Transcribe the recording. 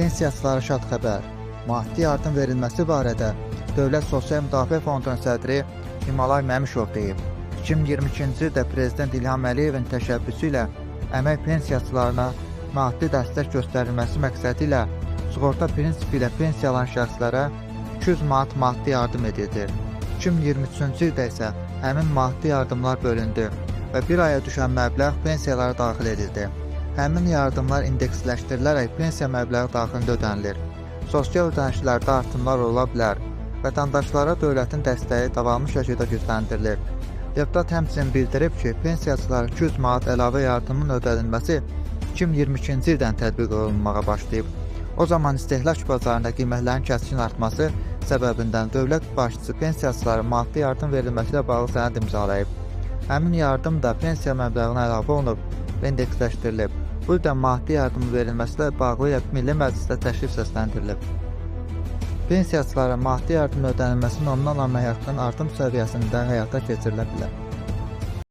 Pensiyaçılara şad xəbər. Maddi yardım verilməsi barədə Dövlət Sosial Müdafiə Fondunun sədri Himalay Məmşov deyib. 2022-ci ildə Prezident İlham Əliyevin təşəbbüsü ilə əmək pensiyaçılarına maddi dəstək göstərilməsi məqsədi ilə sığorta prinsipi ilə pensiyalan şəxslərə 200 manat maddi yardım edildi. 2023-cü ildə isə həmin maddi yardımlar bölündü və bir aya düşən məbləğ pensiyalara daxil edildi. Həmin yardımlar indeksləşdirilərək pensiya məbləği daxilində ödənilir. Sosial ödənişlərdə artımlar ola bilər. Vətəndaşlara dövlətin dəstəyi davamlı şəkildə gücləndirilir. Deputat həmçinin bildirib ki, pensiyaçılara 200 manat əlavə yardımın ödənilməsi 2022-ci ildən tətbiq olunmağa başlayıb. O zaman istehlak bazarında qiymətlərin kəskin artması səbəbindən dövlət başçısı pensiyaçılara maddi yardım verilməsi ilə bağlı sənəd imzalayıb. Həmin yardım da pensiya məbləğinə əlavə olunub və indeksləşdirilib. Bu ildə maddi yardımın verilməsi ilə bağlı Milli Məclisdə təklif səsləndirilib. Pensiyaçılara maddi yardım ödənilməsi nominal əmək haqqının artım səviyyəsində həyata keçirilə bilər.